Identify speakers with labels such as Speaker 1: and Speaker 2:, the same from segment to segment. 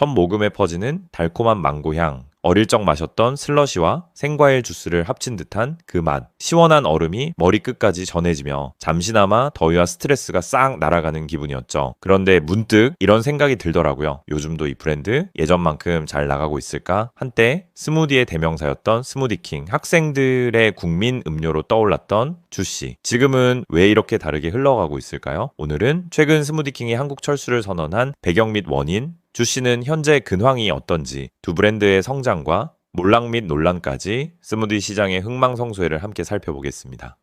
Speaker 1: 첫 모금에 퍼지는 달콤한 망고향, 어릴 적 마셨던 슬러시와 생과일 주스를 합친 듯한 그 맛, 시원한 얼음이 머리끝까지 전해지며 잠시나마 더위와 스트레스가 싹 날아가는 기분이었죠. 그런데 문득 이런 생각이 들더라고요. 요즘도 이 브랜드 예전만큼 잘 나가고 있을까? 한때 스무디의 대명사였던 스무디킹, 학생들의 국민 음료로 떠올랐던 주시. 지금은 왜 이렇게 다르게 흘러가고 있을까요? 오늘은 최근 스무디킹이 한국 철수를 선언한 배경 및 원인, 주시는 현재 근황이 어떤지, 두 브랜드의 성장과 몰락 및 논란까지 스무디 시장의 흥망성쇠를 함께 살펴보겠습니다.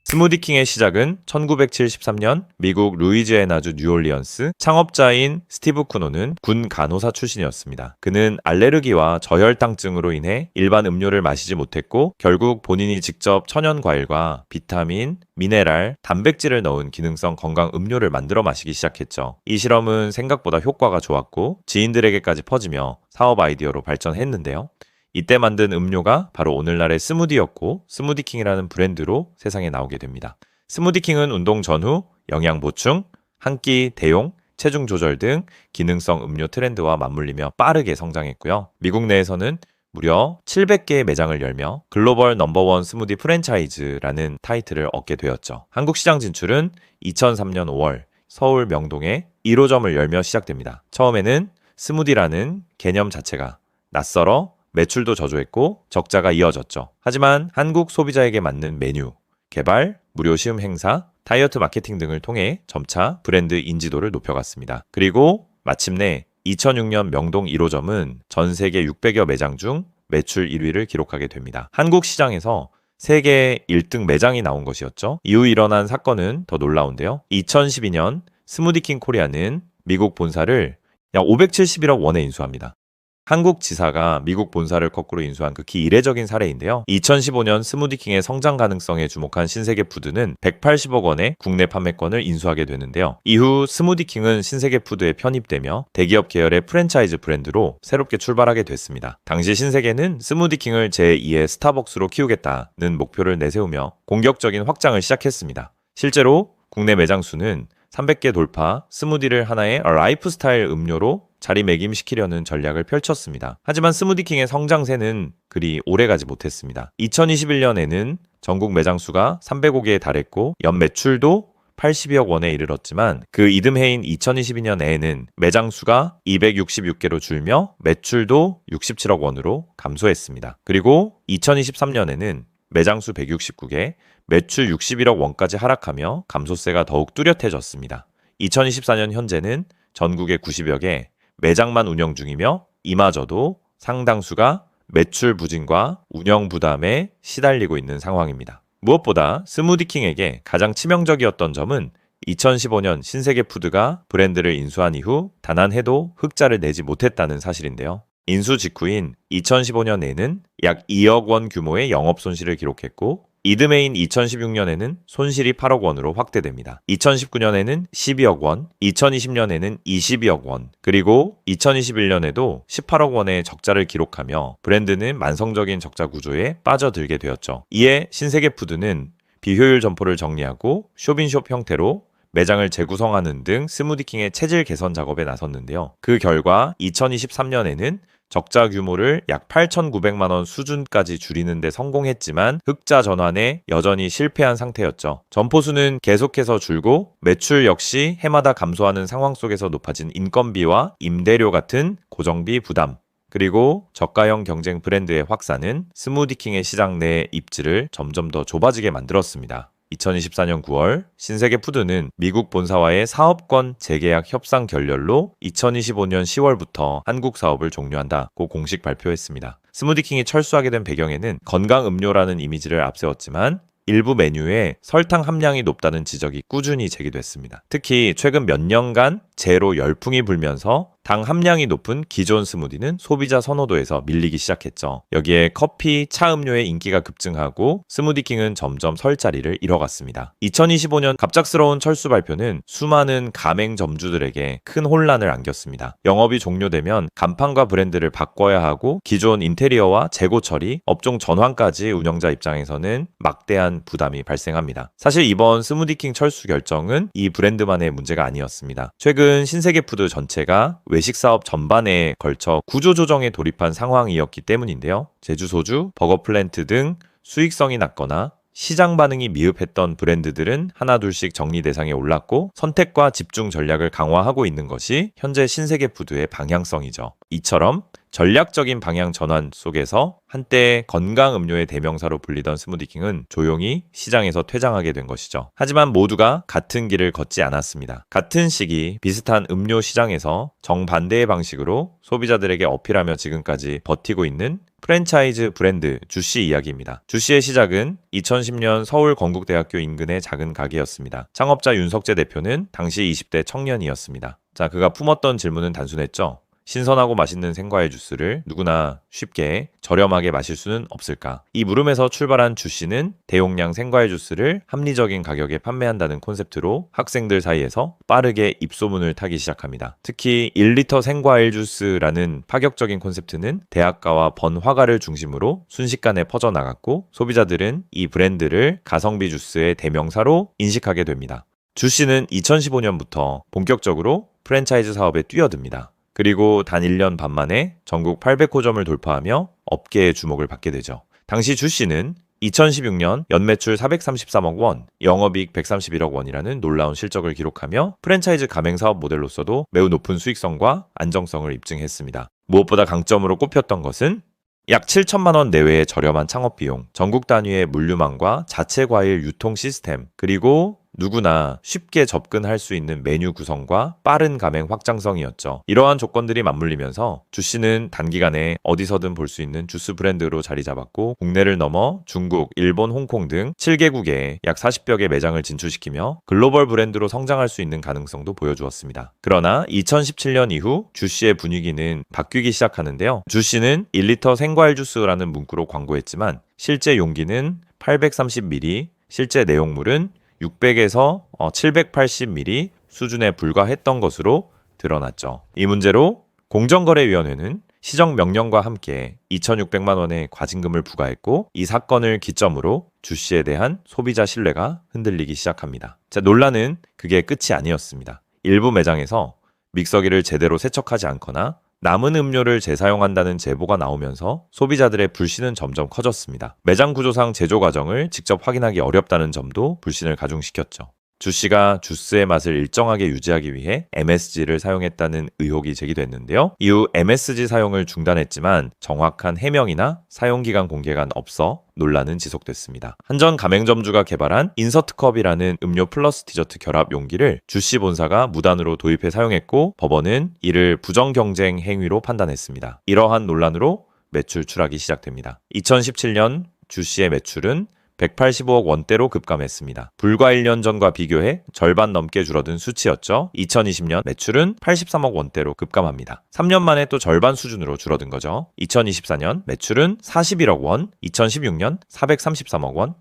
Speaker 1: 스무디킹의 시작은 1973년 미국 루이지애나주 뉴올리언스. 창업자인 스티브 쿠노는 군 간호사 출신이었습니다. 그는 알레르기와 저혈당증으로 인해 일반 음료를 마시지 못했고 결국 본인이 직접 천연 과일과 비타민, 미네랄, 단백질을 넣은 기능성 건강 음료를 만들어 마시기 시작했죠. 이 실험은 생각보다 효과가 좋았고 지인들에게까지 퍼지며 사업 아이디어로 발전했는데요. 이때 만든 음료가 바로 오늘날의 스무디였고 스무디킹이라는 브랜드로 세상에 나오게 됩니다. 스무디킹은 운동 전후 영양 보충, 한 끼 대용, 체중 조절 등 기능성 음료 트렌드와 맞물리며 빠르게 성장했고요. 미국 내에서는 무려 700개의 매장을 열며 글로벌 넘버원 스무디 프랜차이즈라는 타이틀을 얻게 되었죠. 한국 시장 진출은 2003년 5월 서울 명동에 1호점을 열며 시작됩니다. 처음에는 스무디라는 개념 자체가 낯설어 매출도 저조했고 적자가 이어졌죠. 하지만 한국 소비자에게 맞는 메뉴, 개발, 무료 시음 행사, 다이어트 마케팅 등을 통해 점차 브랜드 인지도를 높여갔습니다. 그리고 마침내 2006년 명동 1호점은 전 세계 600여 매장 중 매출 1위를 기록하게 됩니다. 한국 시장에서 세계 1등 매장이 나온 것이었죠. 이후 일어난 사건은 더 놀라운데요. 2012년 스무디킹 코리아는 미국 본사를 약 571억 원에 인수합니다. 한국 지사가 미국 본사를 거꾸로 인수한 극히 이례적인 사례인데요. 2015년 스무디킹의 성장 가능성에 주목한 신세계 푸드는 180억 원의 국내 판매권을 인수하게 되는데요. 이후 스무디킹은 신세계 푸드에 편입되며 대기업 계열의 프랜차이즈 브랜드로 새롭게 출발하게 됐습니다. 당시 신세계는 스무디킹을 제2의 스타벅스로 키우겠다는 목표를 내세우며 공격적인 확장을 시작했습니다. 실제로 국내 매장 수는 300개 돌파, 스무디를 하나의 라이프스타일 음료로 자리매김시키려는 전략을 펼쳤습니다. 하지만 스무디킹의 성장세는 그리 오래가지 못했습니다. 2021년에는 전국 매장 수가 305개에 달했고 연 매출도 80억 원에 이르렀지만 그 이듬해인 2022년에는 매장 수가 266개로 줄며 매출도 67억 원으로 감소했습니다. 그리고 2023년에는 매장 수 169개, 매출 61억 원까지 하락하며 감소세가 더욱 뚜렷해졌습니다. 2024년 현재는 전국에 90여 개 매장만 운영 중이며 이마저도 상당수가 매출 부진과 운영 부담에 시달리고 있는 상황입니다. 무엇보다 스무디킹에게 가장 치명적이었던 점은 2015년 신세계 푸드가 브랜드를 인수한 이후 단 한 해도 흑자를 내지 못했다는 사실인데요. 인수 직후인 2015년에는 약 2억 원 규모의 영업 손실을 기록했고 이듬해인 2016년에는 손실이 8억 원으로 확대됩니다. 2019년에는 12억 원, 2020년에는 22억 원, 그리고 2021년에도 18억 원의 적자를 기록하며 브랜드는 만성적인 적자 구조에 빠져들게 되었죠. 이에 신세계푸드는 비효율 점포를 정리하고 쇼빈숍 형태로 매장을 재구성하는 등 스무디킹의 체질 개선 작업에 나섰는데요. 그 결과 2023년에는 적자 규모를 약 8,900만 원 수준까지 줄이는 데 성공했지만 흑자 전환에 여전히 실패한 상태였죠. 점포 수는 계속해서 줄고 매출 역시 해마다 감소하는 상황 속에서 높아진 인건비와 임대료 같은 고정비 부담, 그리고 저가형 경쟁 브랜드의 확산은 스무디킹의 시장 내 입지를 점점 더 좁아지게 만들었습니다. 2024년 9월 신세계푸드는 미국 본사와의 사업권 재계약 협상 결렬로 2025년 10월부터 한국 사업을 종료한다고 공식 발표했습니다. 스무디킹이 철수하게 된 배경에는 건강 음료라는 이미지를 앞세웠지만 일부 메뉴에 설탕 함량이 높다는 지적이 꾸준히 제기됐습니다. 특히 최근 몇 년간 제로 열풍이 불면서 당 함량이 높은 기존 스무디는 소비자 선호도에서 밀리기 시작했죠. 여기에 커피, 차 음료의 인기가 급증하고 스무디킹은 점점 설 자리를 잃어갔습니다. 2025년 갑작스러운 철수 발표는 수많은 가맹점주들에게 큰 혼란을 안겼습니다. 영업이 종료되면 간판과 브랜드를 바꿔야 하고 기존 인테리어와 재고 처리, 업종 전환까지 운영자 입장에서는 막대한 부담이 발생합니다. 사실 이번 스무디킹 철수 결정은 이 브랜드만의 문제가 아니었습니다. 최근 결국은 신세계푸드 전체가 외식사업 전반에 걸쳐 구조조정에 돌입한 상황이었기 때문인데요. 제주소주, 버거플랜트 등 수익성이 낮거나 시장 반응이 미흡했던 브랜드들은 하나둘씩 정리 대상에 올랐고 선택과 집중 전략을 강화하고 있는 것이 현재 신세계푸드의 방향성이죠. 이처럼 전략적인 방향 전환 속에서 한때 건강 음료의 대명사로 불리던 스무디킹은 조용히 시장에서 퇴장하게 된 것이죠. 하지만 모두가 같은 길을 걷지 않았습니다. 같은 시기 비슷한 음료 시장에서 정반대의 방식으로 소비자들에게 어필하며 지금까지 버티고 있는 프랜차이즈 브랜드 주시 이야기입니다. 주시의 시작은 2010년 서울 건국대학교 인근의 작은 가게였습니다. 창업자 윤석재 대표는 당시 20대 청년이었습니다. 자, 그가 품었던 질문은 단순했죠. 신선하고 맛있는 생과일 주스를 누구나 쉽게 저렴하게 마실 수는 없을까? 이 물음에서 출발한 주씨는 대용량 생과일 주스를 합리적인 가격에 판매한다는 콘셉트로 학생들 사이에서 빠르게 입소문을 타기 시작합니다. 특히 1리터 생과일 주스라는 파격적인 콘셉트는 대학가와 번화가를 중심으로 순식간에 퍼져나갔고 소비자들은 이 브랜드를 가성비 주스의 대명사로 인식하게 됩니다. 주씨는 2015년부터 본격적으로 프랜차이즈 사업에 뛰어듭니다. 그리고 단 1년 반 만에 전국 800호점을 돌파하며 업계의 주목을 받게 되죠. 당시 주씨는 2016년 연매출 433억 원, 영업이익 131억 원이라는 놀라운 실적을 기록하며 프랜차이즈 가맹사업 모델로서도 매우 높은 수익성과 안정성을 입증했습니다. 무엇보다 강점으로 꼽혔던 것은 약 7천만 원 내외의 저렴한 창업 비용, 전국 단위의 물류망과 자체 과일 유통 시스템, 그리고 누구나 쉽게 접근할 수 있는 메뉴 구성과 빠른 가맹 확장성이었죠. 이러한 조건들이 맞물리면서 주씨는 단기간에 어디서든 볼 수 있는 주스 브랜드로 자리 잡았고 국내를 넘어 중국, 일본, 홍콩 등 7개국에 약 40여 개 매장을 진출시키며 글로벌 브랜드로 성장할 수 있는 가능성도 보여주었습니다. 그러나 2017년 이후 주씨의 분위기는 바뀌기 시작하는데요. 주씨는 1리터 생과일 주스라는 문구로 광고했지만 실제 용기는 830ml, 실제 내용물은 600에서 780ml 수준에 불과했던 것으로 드러났죠. 이 문제로 공정거래위원회는 시정 명령과 함께 2,600만 원의 과징금을 부과했고 이 사건을 기점으로 주씨에 대한 소비자 신뢰가 흔들리기 시작합니다. 자, 논란은 그게 끝이 아니었습니다. 일부 매장에서 믹서기를 제대로 세척하지 않거나 남은 음료를 재사용한다는 제보가 나오면서 소비자들의 불신은 점점 커졌습니다. 매장 구조상 제조 과정을 직접 확인하기 어렵다는 점도 불신을 가중시켰죠. 주씨가 주스의 맛을 일정하게 유지하기 위해 MSG를 사용했다는 의혹이 제기됐는데요. 이후 MSG 사용을 중단했지만 정확한 해명이나 사용기간 공개가 없어 논란은 지속됐습니다. 한전 가맹점주가 개발한 인서트컵이라는 음료 플러스 디저트 결합 용기를 주씨 본사가 무단으로 도입해 사용했고 법원은 이를 부정경쟁 행위로 판단했습니다. 이러한 논란으로 매출 추락이 시작됩니다. 2017년 주씨의 매출은 185억 원대로 급감했습니다. 불과 1년 전과 비교해 절반 넘게 줄어든 수치였죠. 2020년 매출은 83억 원대로 급감합니다. 3년 만에 또 절반 수준으로 줄어든 거죠. 2024년 매출은 41억 원, 2016년 433억 원,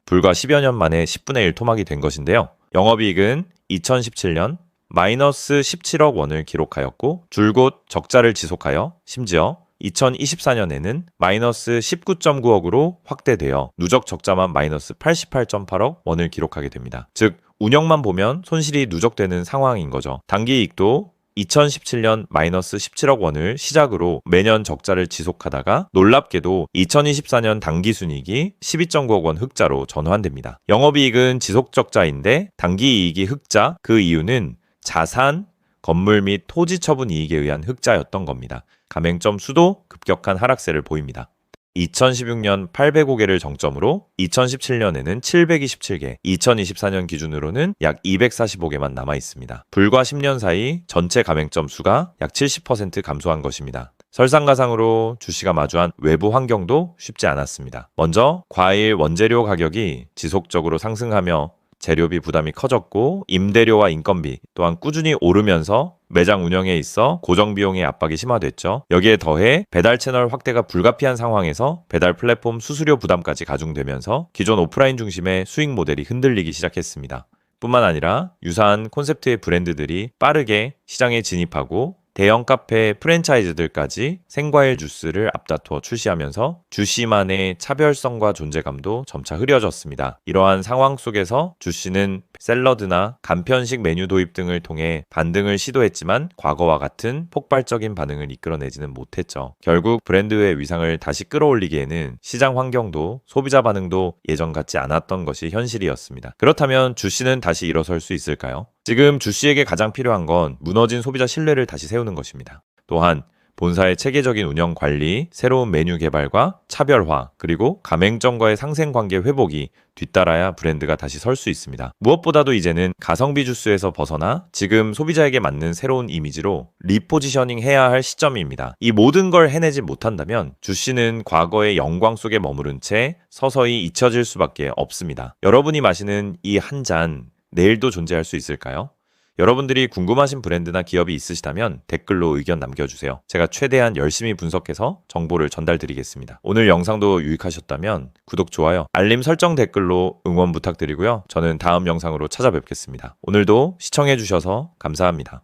Speaker 1: 불과 10여 년 만에 10분의 1 토막이 된 것인데요. 영업이익은 2017년 마이너스 17억 원을 기록하였고 줄곧 적자를 지속하여 심지어 2024년에는 마이너스 19.9억으로 확대되어 누적 적자만 마이너스 88.8억 원을 기록하게 됩니다. 즉 운영만 보면 손실이 누적되는 상황인 거죠. 당기이익도 2017년 마이너스 17억 원을 시작으로 매년 적자를 지속하다가 놀랍게도 2024년 당기순이익이 12.9억 원 흑자로 전환됩니다. 영업이익은 지속적자인데 당기이익이 흑자, 그 이유는 자산, 건물 및 토지 처분 이익에 의한 흑자였던 겁니다. 가맹점 수도 급격한 하락세를 보입니다. 2016년 805개를 정점으로 2017년에는 727개, 2024년 기준으로는 약 245개만 남아 있습니다. 불과 10년 사이 전체 가맹점 수가 약 70% 감소한 것입니다. 설상가상으로 주씨가 마주한 외부 환경도 쉽지 않았습니다. 먼저 과일 원재료 가격이 지속적으로 상승하며 재료비 부담이 커졌고 임대료와 인건비 또한 꾸준히 오르면서 매장 운영에 있어 고정비용의 압박이 심화됐죠. 여기에 더해 배달 채널 확대가 불가피한 상황에서 배달 플랫폼 수수료 부담까지 가중되면서 기존 오프라인 중심의 수익 모델이 흔들리기 시작했습니다. 뿐만 아니라 유사한 콘셉트의 브랜드들이 빠르게 시장에 진입하고 대형 카페 프랜차이즈들까지 생과일 주스를 앞다투어 출시하면서 주씨만의 차별성과 존재감도 점차 흐려졌습니다. 이러한 상황 속에서 주씨는 샐러드나 간편식 메뉴 도입 등을 통해 반등을 시도했지만 과거와 같은 폭발적인 반응을 이끌어내지는 못했죠. 결국 브랜드의 위상을 다시 끌어올리기에는 시장 환경도 소비자 반응도 예전 같지 않았던 것이 현실이었습니다. 그렇다면 주씨는 다시 일어설 수 있을까요? 지금 주씨에게 가장 필요한 건 무너진 소비자 신뢰를 다시 세우는 것입니다. 또한 본사의 체계적인 운영 관리, 새로운 메뉴 개발과 차별화, 그리고 가맹점과의 상생 관계 회복이 뒤따라야 브랜드가 다시 설 수 있습니다. 무엇보다도 이제는 가성비 주스에서 벗어나 지금 소비자에게 맞는 새로운 이미지로 리포지셔닝 해야 할 시점입니다. 이 모든 걸 해내지 못한다면 주씨는 과거의 영광 속에 머무른 채 서서히 잊혀질 수밖에 없습니다. 여러분이 마시는 이 한 잔, 내일도 존재할 수 있을까요? 여러분들이 궁금하신 브랜드나 기업이 있으시다면 댓글로 의견 남겨주세요. 제가 최대한 열심히 분석해서 정보를 전달드리겠습니다. 오늘 영상도 유익하셨다면 구독, 좋아요, 알림 설정 댓글로 응원 부탁드리고요. 저는 다음 영상으로 찾아뵙겠습니다. 오늘도 시청해주셔서 감사합니다.